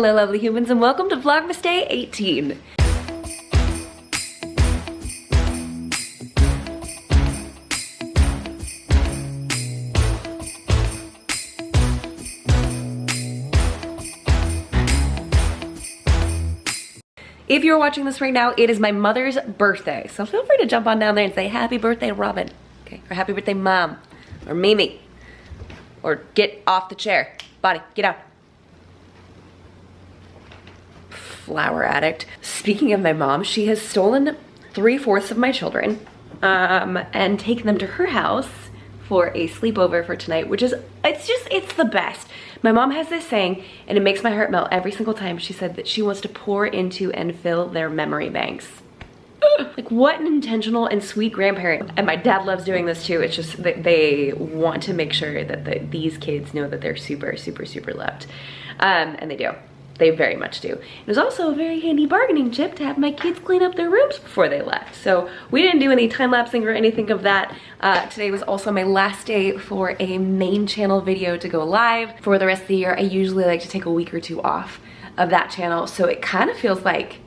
Hello lovely humans and welcome to Vlogmas Day 18. If you're watching this right now, it is my mother's birthday. So feel free to jump on down there and say happy birthday Robin. Okay, or happy birthday Mom. Or Mimi. Or get off the chair. Bonnie, get out. Flower addict. Speaking of my mom, she has stolen 3/4 of my children and taken them to her house for a sleepover for tonight, which is, it's the best. My mom has this saying, and it makes my heart melt every single time. She said that she wants to pour into and fill their memory banks. Like, what an intentional and sweet grandparent. And my dad loves doing this too. It's just that they want to make sure that these kids know that they're super, super, super loved. And they do. They very much do. It was also a very handy bargaining chip to have my kids clean up their rooms before they left. So we didn't do any time lapsing or anything of that. Today was also my last day for a main channel video to go live. For the rest of the year, I usually like to take a week or two off of that channel. So it kind of feels like,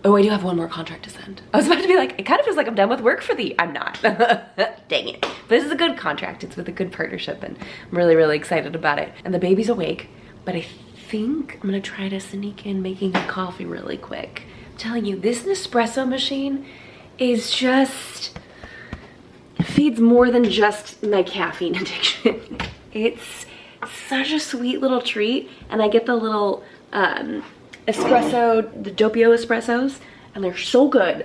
oh, I do have one more contract to send. I was about to be like, it kind of feels like I'm done with work for the, I'm not. Dang it. But this is a good contract. It's with a good partnership and I'm really, really excited about it. And the baby's awake, but I think I'm gonna try to sneak in making a coffee really quick. I'm telling you, this Nespresso machine is just, feeds more than just my caffeine addiction. It's such a sweet little treat, and I get the little espresso, the doppio espressos, and they're so good.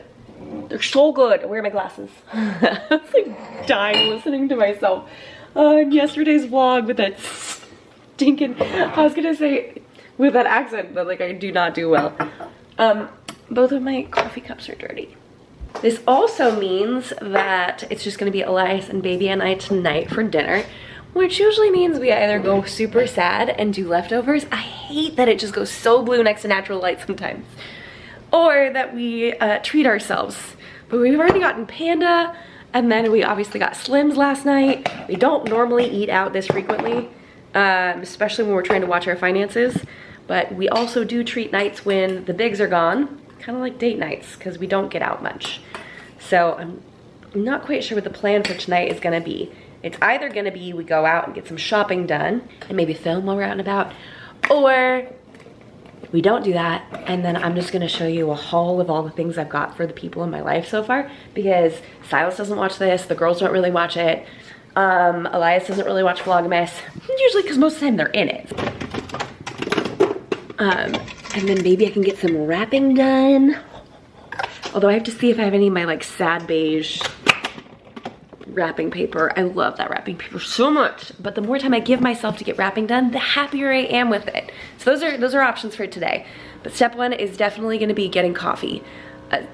They're so good. Where are my glasses? I was like dying listening to myself in yesterday's vlog with that stinking, I was gonna say with that accent, but like I do not do well. Both of my coffee cups are dirty. This also means that it's just gonna be Elias and baby and I tonight for dinner, which usually means we either go super sad and do leftovers. I hate that it just goes so blue next to natural light sometimes. Or that we treat ourselves. But we've already gotten Panda, and then we obviously got Slims last night. We don't normally eat out this frequently. Especially when we're trying to watch our finances, but we also do treat nights when the bigs are gone, kind of like date nights, because we don't get out much. So I'm not quite sure what the plan for tonight is gonna be. It's either gonna be we go out and get some shopping done and maybe film while we're out and about, or we don't do that and then I'm just gonna show you a haul of all the things I've got for the people in my life so far, because Silas doesn't watch this, the girls don't really watch it. Elias doesn't really watch Vlogmas, usually because most of the time they're in it. And then maybe I can get some wrapping done. Although I have to see if I have any of my like sad beige wrapping paper. I love that wrapping paper so much, but the more time I give myself to get wrapping done, the happier I am with it. So those are options for today. But step one is definitely gonna be getting coffee.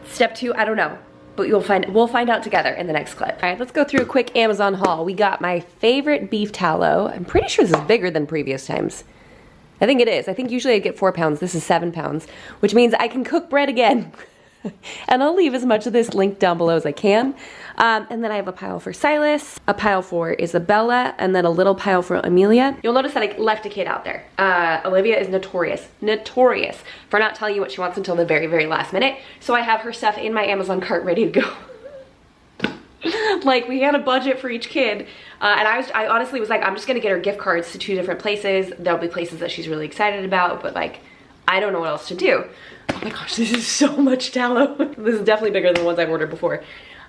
Step two, I don't know. But we'll find out together in the next clip. All right, let's go through a quick Amazon haul. We got my favorite beef tallow. I'm pretty sure this is bigger than previous times. I think it is. I think usually I'd get 4 pounds. This is 7 pounds, which means I can cook bread again. And I'll leave as much of this linked down below as I can. And then I have a pile for Silas, a pile for Isabella, and then a little pile for Amelia. You'll notice that I left a kid out there. Olivia is notorious for not telling you what she wants until the very, very last minute. So I have her stuff in my Amazon cart ready to go. Like, we had a budget for each kid, and I honestly was like, I'm just gonna get her gift cards to 2 different places. There'll be places that she's really excited about, but like, I don't know what else to do. Oh my gosh, this is so much tallow. This is definitely bigger than the ones I've ordered before.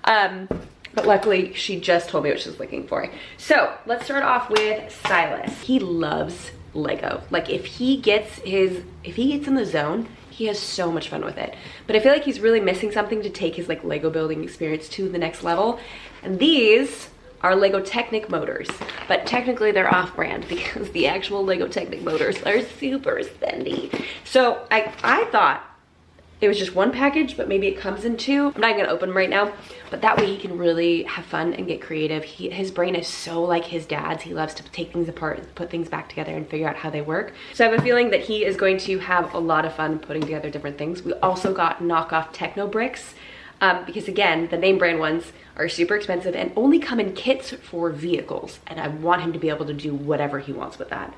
But luckily she just told me what she was looking for. So let's start off with Silas. He loves Lego. Like, if he gets in the zone, he has so much fun with it. But I feel like he's really missing something to take his like Lego building experience to the next level. And these are Lego Technic motors, but technically they're off-brand because the actual Lego Technic motors are super spendy. So I thought it was just one package, but maybe it comes in 2. I'm not gonna open them right now, but that way he can really have fun and get creative. His brain is so like his dad's. He loves to take things apart, put things back together and figure out how they work. So I have a feeling that he is going to have a lot of fun putting together different things. We also got knockoff Techno bricks, because again, the name brand ones are super expensive and only come in kits for vehicles. And I want him to be able to do whatever he wants with that.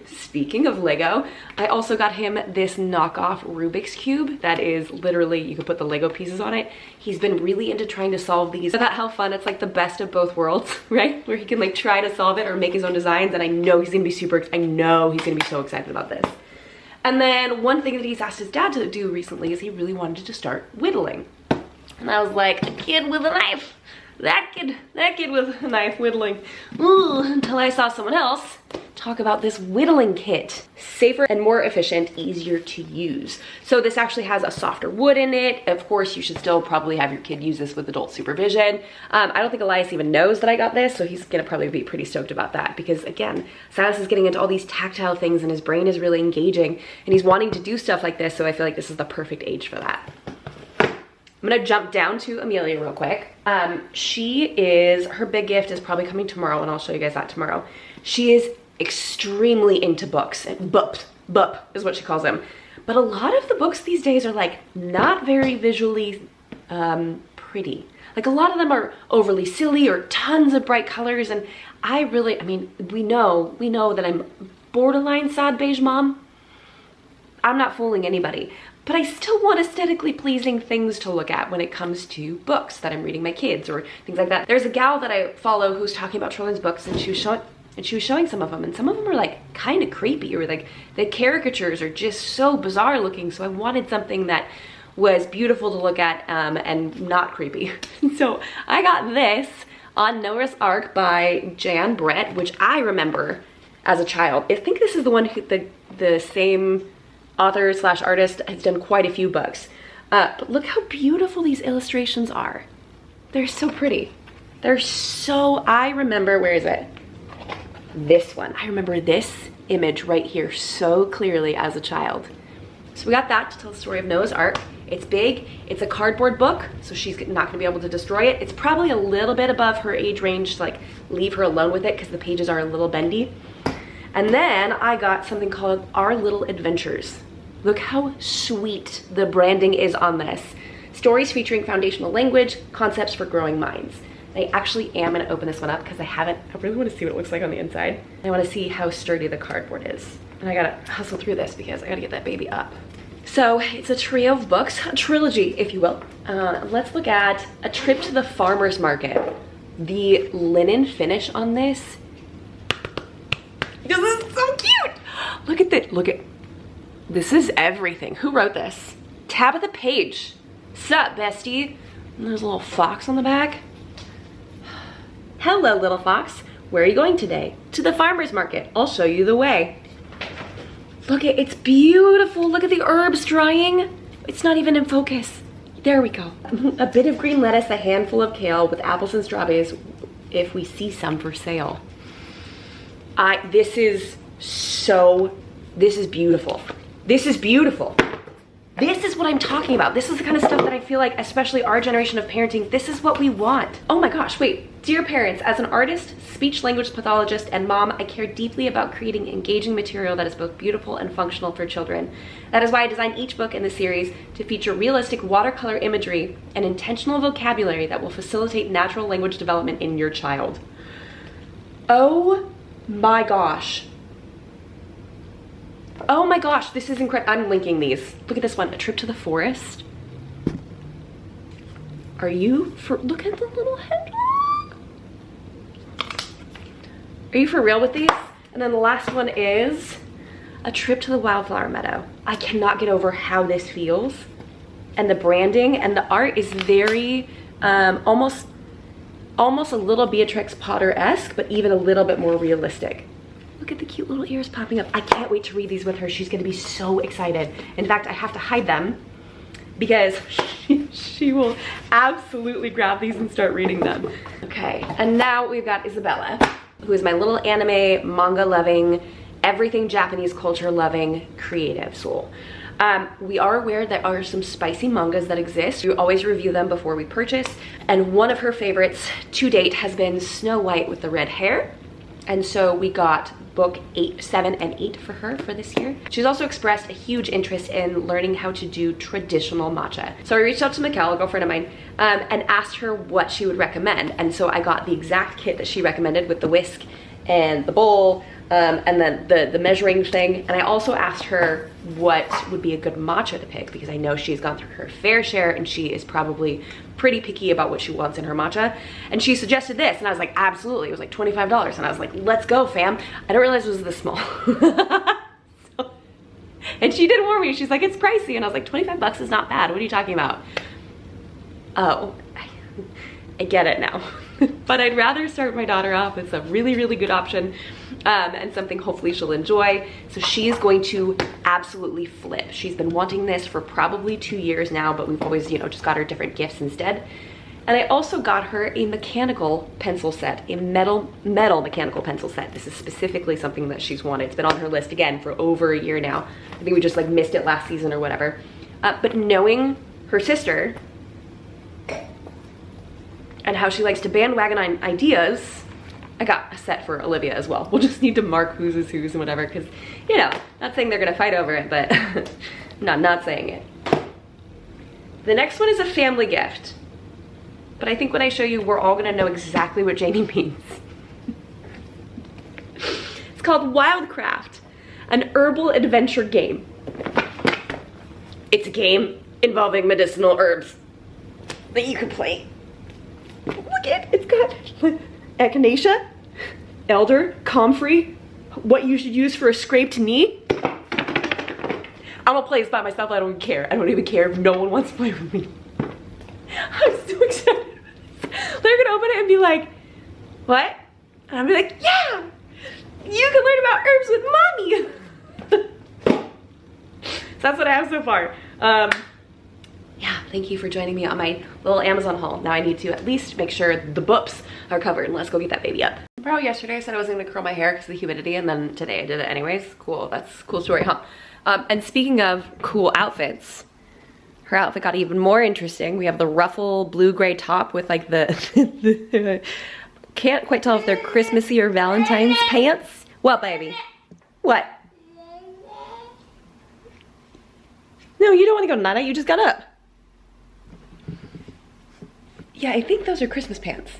Speaking of Lego, I also got him this knockoff Rubik's Cube that is literally, you can put the Lego pieces on it. He's been really into trying to solve these. I thought how fun, it's like the best of both worlds, right? Where he can like try to solve it or make his own designs, and I know he's gonna be so excited about this. And then one thing that he's asked his dad to do recently is he really wanted to start whittling. And I was like, a kid with a knife. That kid with a knife whittling. Ooh, until I saw someone else talk about this whittling kit. Safer and more efficient, easier to use. So this actually has a softer wood in it. Of course, you should still probably have your kid use this with adult supervision. I don't think Elias even knows that I got this, so he's gonna probably be pretty stoked about that, because again, Silas is getting into all these tactile things and his brain is really engaging and he's wanting to do stuff like this, so I feel like this is the perfect age for that. I'm gonna jump down to Amelia real quick. Her big gift is probably coming tomorrow, and I'll show you guys that tomorrow. She is extremely into books. Bup is what she calls them. But a lot of the books these days are like not very visually pretty. Like a lot of them are overly silly or tons of bright colors, and I mean, we know that I'm borderline sad beige mom. I'm not fooling anybody. But I still want aesthetically pleasing things to look at when it comes to books that I'm reading my kids or things like that. There's a gal that I follow who's talking about children's books, and she was showing some of them, and some of them are like kind of creepy, or like the caricatures are just so bizarre looking. So I wanted something that was beautiful to look at and not creepy. So I got this On Noah's Ark by Jan Brett, which I remember as a child. I think this is the one who the same author slash artist has done quite a few books. But look how beautiful these illustrations are. They're so pretty. I remember, where is it? This one. I remember this image right here so clearly as a child. So we got that to tell the story of Noah's Ark. It's big, it's a cardboard book, so she's not gonna be able to destroy it. It's probably a little bit above her age range, so like leave her alone with it because the pages are a little bendy. And then I got something called Our Little Adventures. Look how sweet the branding is on this. Stories featuring foundational language, concepts for growing minds. I actually am gonna open this one up because I really wanna see what it looks like on the inside. I wanna see how sturdy the cardboard is. And I gotta hustle through this because I gotta get that baby up. So it's a trio of books, a trilogy, if you will. Let's look at A Trip to the Farmer's Market. The linen finish on this, this is so cute. Look at that, this is everything. Who wrote this? Tabitha Page. Sup, bestie? And there's a little fox on the back. Hello, little fox. Where are you going today? To the farmer's market. I'll show you the way. It's beautiful. Look at the herbs drying. It's not even in focus. There we go. A bit of green lettuce, a handful of kale with apples and strawberries if we see some for sale. This is beautiful. This is beautiful. This is what I'm talking about. This is the kind of stuff that I feel like, especially our generation of parenting, this is what we want. Oh my gosh, wait. Dear parents, as an artist, speech language pathologist, and mom, I care deeply about creating engaging material that is both beautiful and functional for children. That is why I designed each book in the series to feature realistic watercolor imagery and intentional vocabulary that will facilitate natural language development in your child. Oh my gosh. Oh my gosh, this is incredible. I'm linking these. Look at this one, A Trip to the Forest. Look at the little hedgehog. Are you for real with these? And then the last one is A Trip to the Wildflower Meadow. I cannot get over how this feels. And the branding and the art is very, almost a little Beatrix Potter-esque, but even a little bit more realistic. Look at the cute little ears popping up. I can't wait to read these with her. She's gonna be so excited. In fact, I have to hide them because she will absolutely grab these and start reading them. Okay, and now we've got Isabella, who is my little anime, manga loving, everything Japanese culture loving, creative soul. We are aware there are some spicy mangas that exist. We always review them before we purchase. And one of her favorites to date has been Snow White with the red hair. And so we got book 7 and 8 for her for this year. She's also expressed a huge interest in learning how to do traditional matcha. So I reached out to Mikkel, a girlfriend of mine, and asked her what she would recommend. And so I got the exact kit that she recommended with the whisk and the bowl, and then the measuring thing. And I also asked her what would be a good matcha to pick, because I know she's gone through her fair share and she is probably pretty picky about what she wants in her matcha. And she suggested this, and I was like, absolutely. It was like $25, and I was like, let's go, fam. I didn't realize it was this small. And she did warn me. She's like, it's pricey. And I was like, 25 bucks is not bad. What are you talking about? Oh, I get it now. But I'd rather start my daughter off with a really, really good option, and something hopefully she'll enjoy. So she is going to absolutely flip. She's been wanting this for probably 2 years now, but we've always, you know, just got her different gifts instead. And I also got her a mechanical pencil set, a metal mechanical pencil set. This is specifically something that she's wanted. It's been on her list again for over a year now. I think we just like missed it last season or whatever. But knowing her sister and how she likes to bandwagon on ideas, I got a set for Olivia as well. We'll just need to mark whose is whose and whatever, because, you know, not saying they're gonna fight over it, but not saying it. The next one is a family gift. But I think when I show you, we're all gonna know exactly what Jamie means. It's called Wildcraft, an herbal adventure game. It's a game involving medicinal herbs that you can play. Look at it, it's got echinacea, elder, comfrey, what you should use for a scraped knee. I'm gonna play this by myself. I don't even care. I don't even care if no one wants to play with me. I'm so excited. They're gonna open it and be like, what? And I'll be like, yeah, you can learn about herbs with mommy. So that's what I have so far. Yeah, thank you for joining me on my little Amazon haul. Now I need to at least make sure the books are covered, and let's go get that baby up. Bro, yesterday I said I wasn't gonna curl my hair because of the humidity, and then today I did it anyways. Cool, that's a cool story, huh? And speaking of cool outfits, her outfit got even more interesting. We have the ruffle blue-gray top with like the can't quite tell if they're Christmassy or Valentine's pants. What, baby? What? No, you don't want to go night-night, you just got up. Yeah, I think those are Christmas pants.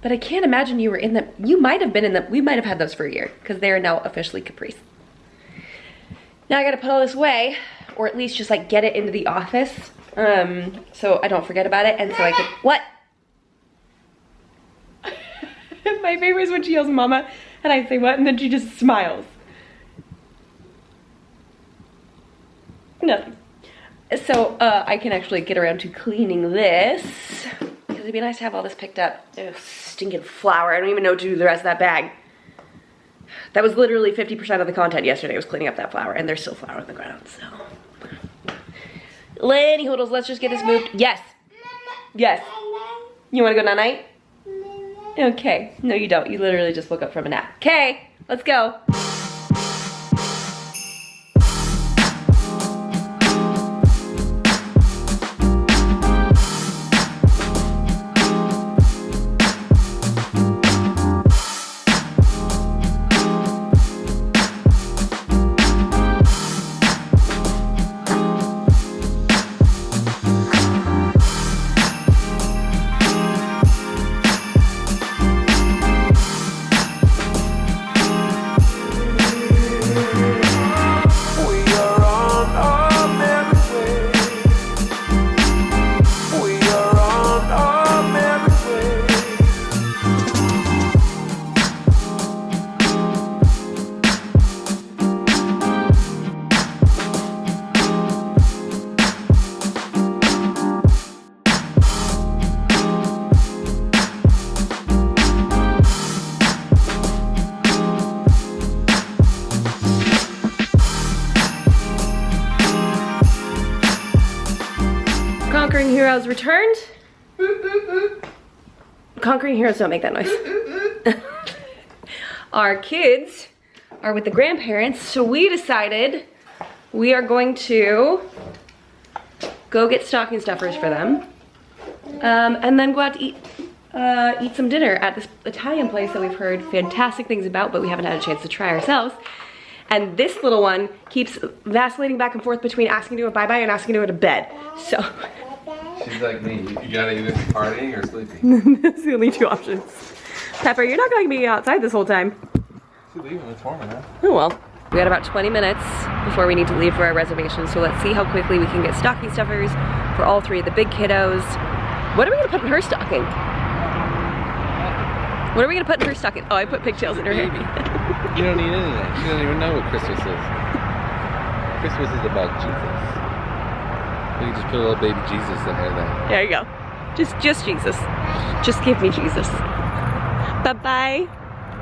But I can't imagine you were in them. You might have been in them. We might have had those for a year, because they are now officially capris. Now I gotta put all this away, or at least just like get it into the office, so I don't forget about it, and so I could, what? My favorite is when she yells mama, and I say what, and then she just smiles. Nothing. So I can actually get around to cleaning this, because it'd be nice to have all this picked up. Ugh, stinking flour. I don't even know what to do with the rest of that bag. That was literally 50% of the content yesterday, was cleaning up that flour, and there's still flour on the ground, so. Lenny Hoodles, let's just get this moved. Yes. Yes. You wanna go night-night? Okay. No, you don't. You literally just woke up from a nap. Okay, let's go. Conquering Heroes returned. Conquering Heroes don't make that noise. Our kids are with the grandparents, so we decided we are going to go get stocking stuffers for them, and then go out to eat some dinner at this Italian place that we've heard fantastic things about, but we haven't had a chance to try ourselves. And this little one keeps vacillating back and forth between asking to go bye-bye and asking to go to bed. So she's like me. You gotta either be partying or sleeping. That's the only two options. Pepper, you're not going to be outside this whole time. She's leaving, it's warm enough. Oh well. We got about 20 minutes before we need to leave for our reservation, so let's see how quickly we can get stocking stuffers for all three of the big kiddos. What are we gonna put in her stocking? What are we gonna put in her stocking? Oh, I put pigtails in her hair. You don't need anything. You don't even know what Christmas is. Christmas is about Jesus. You can just put a little baby Jesus in there then. There you go. Just Jesus. Just give me Jesus. Bye-bye.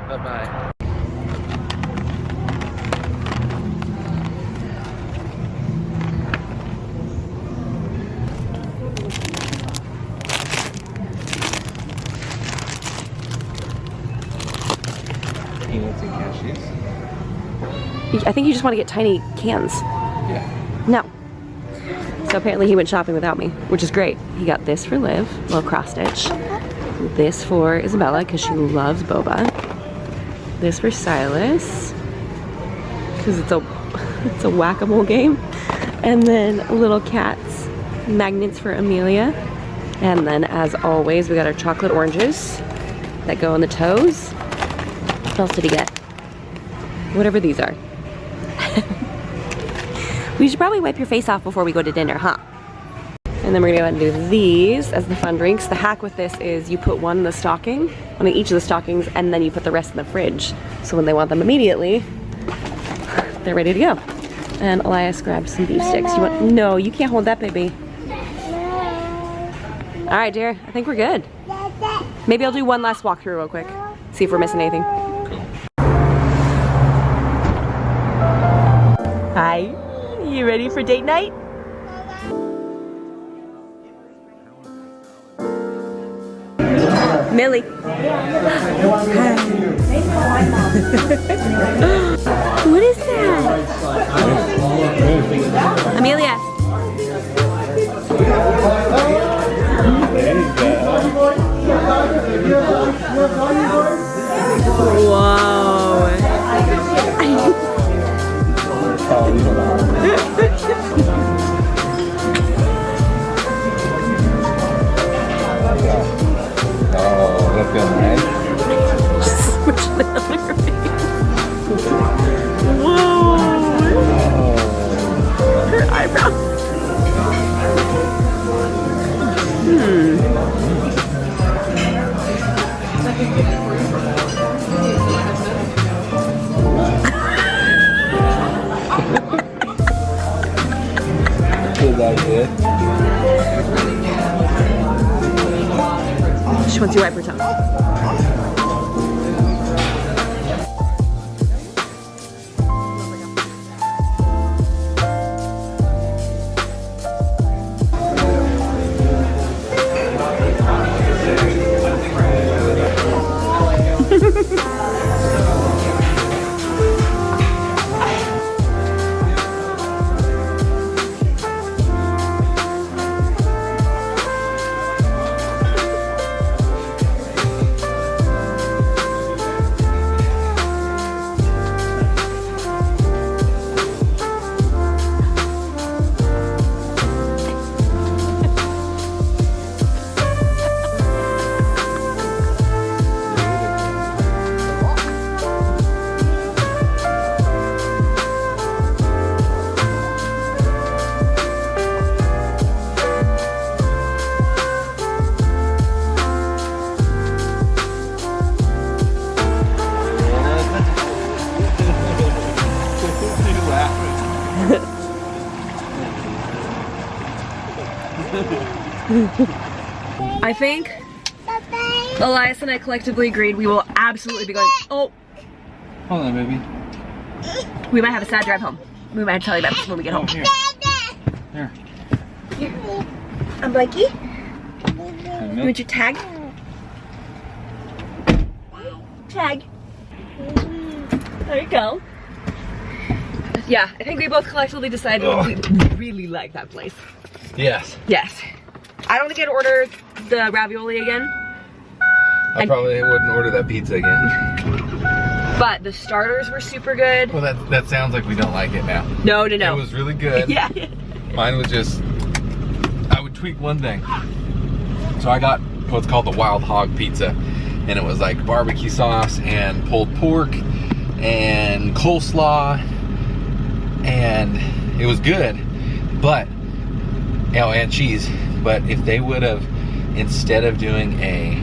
Bye-bye. Peanuts and cashews. I think you just want to get tiny cans. Yeah. No. So apparently he went shopping without me, which is great. He got this for Liv, little cross stitch. This for Isabella, because she loves boba. This for Silas, because it's a whack-a-mole game. And then little cats, magnets for Amelia. And then, as always, we got our chocolate oranges that go on the toes. What else did he get? Whatever these are. We should probably wipe your face off before we go to dinner, huh? And then we're gonna go ahead and do these as the fun drinks. The hack with this is you put one in the stocking, one in each of the stockings, and then you put the rest in the fridge. So when they want them immediately, they're ready to go. And Elias grabbed some beef sticks. You want? No, you can't hold that, baby. All right, dear, I think we're good. Maybe I'll do one last walkthrough real quick. See if we're missing anything. Hi, you ready for date night? Millie. Hi. What is that? Amelia. Whoa. Oh, that feels nice. Switch the other face. Whoa. Her eyebrows. Feels that good. She wants you to wipe her tongue. I think Elias and I collectively agreed we will absolutely be going. Oh, Hold on, baby. we might have a sad drive home. We might tell you about this when we get home. Here. Here. I'm Blakey. You want your tag? Tag. There you go. Yeah, I think we both collectively decided we really like that place. Yes. Yes. I don't think I'd order the ravioli again. I probably wouldn't order that pizza again. But the starters were super good. Well, that sounds like we don't like it now. No. It was really good. Yeah. Mine was just, I would tweak one thing. So I got what's called the Wild Hog Pizza. and it was like barbecue sauce and pulled pork and coleslaw, and it was good, but, oh, and cheese. But if they would have, instead of doing a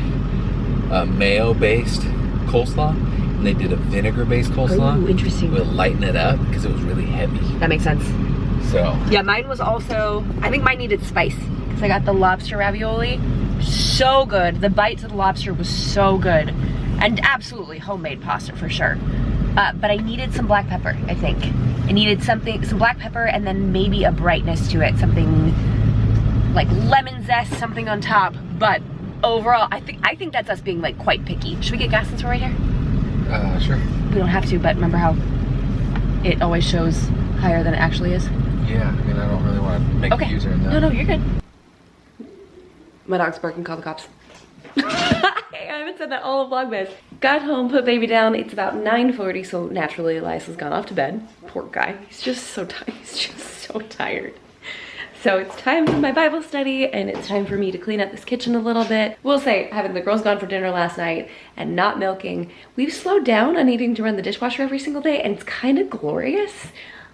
mayo-based coleslaw, and they did a vinegar-based coleslaw, Ooh, interesting. it would lighten it up because it was really heavy. That makes sense. So yeah, mine was also, I think mine needed spice because I got the lobster ravioli. So good. The bites of the lobster was so good, and absolutely homemade pasta for sure. But I needed some black pepper, I think. I needed some black pepper and then maybe a brightness to it, something like lemon zest, something on top. But overall, I think that's us being like quite picky. Should we get gas sensor right here? Sure. We don't have to, but remember how it always shows higher than it actually is? Yeah, I mean, I don't really want to make a U-turn though. No, you're good. My dog's barking, call the cops. I haven't said that all of Vlogmas. Got home, put baby down. It's about 9:40, so naturally Elias's gone off to bed. Poor guy. He's just so tired. He's just so tired. So it's time for my Bible study, and it's time for me to clean up this kitchen a little bit. We'll say, having the girls gone for dinner last night and not milking, we've slowed down on needing to run the dishwasher every single day, and it's kind of glorious.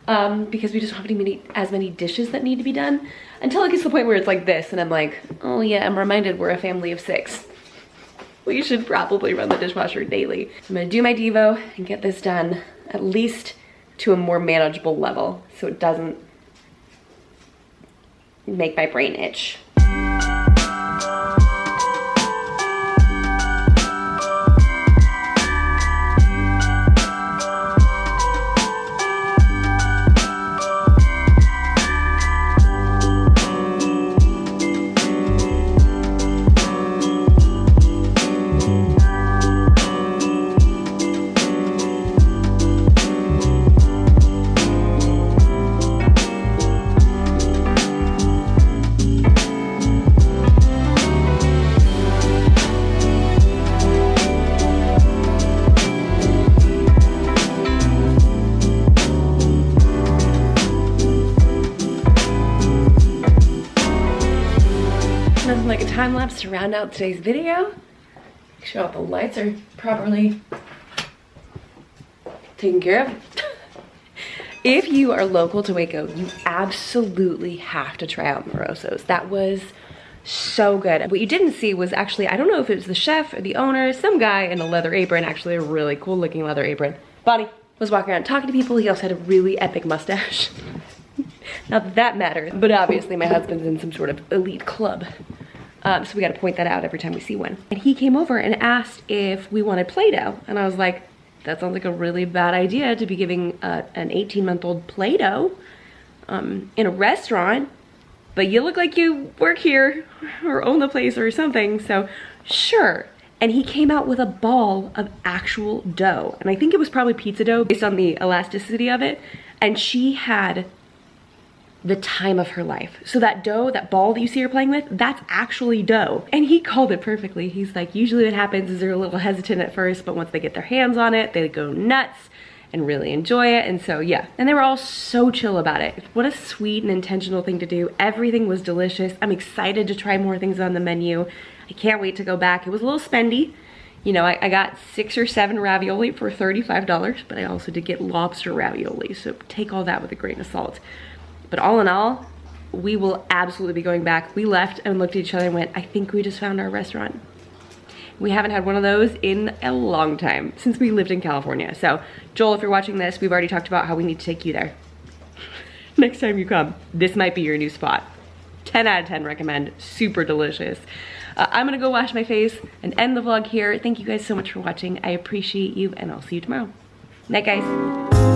Because we just don't have as many dishes that need to be done until it gets to the point where it's like this, and I'm like, oh yeah, I'm reminded we're a family of 6. We should probably run the dishwasher daily. I'm gonna do my Devo and get this done at least to a more manageable level so it doesn't make my brain itch. Nothing like a time lapse to round out today's video. Make sure all the lights are properly taken care of. If you are local to Waco, you absolutely have to try out Moroso's. That was so good. What you didn't see was actually, I don't know if it was the chef or the owner, some guy in a leather apron, actually a really cool looking leather apron. Bonnie was walking around talking to people. He also had a really epic mustache. Not that that matters, but obviously my husband's in some sort of elite club. So we gotta point that out every time we see one. And he came over and asked if we wanted Play-Doh. And I was like, that sounds like a really bad idea to be giving an 18-month-old Play-Doh in a restaurant. But you look like you work here or own the place or something, so sure. And he came out with a ball of actual dough. And I think it was probably pizza dough based on the elasticity of it. And she had the time of her life. So that dough, that ball that you see her playing with, that's actually dough. And he called it perfectly. He's like, usually what happens is they're a little hesitant at first, but once they get their hands on it, they go nuts and really enjoy it. And so yeah, and they were all so chill about it. What a sweet and intentional thing to do. Everything was delicious. I'm excited to try more things on the menu. I can't wait to go back. It was a little spendy. You know, I got 6 or 7 ravioli for $35, but I also did get lobster ravioli. So take all that with a grain of salt. But all in all, we will absolutely be going back. We left and looked at each other and went, I think we just found our restaurant. We haven't had one of those in a long time, since we lived in California. So Joel, if you're watching this, we've already talked about how we need to take you there. Next time you come, this might be your new spot. 10 out of 10 recommend, super delicious. I'm gonna go wash my face and end the vlog here. Thank you guys so much for watching. I appreciate you, and I'll see you tomorrow. Night, guys.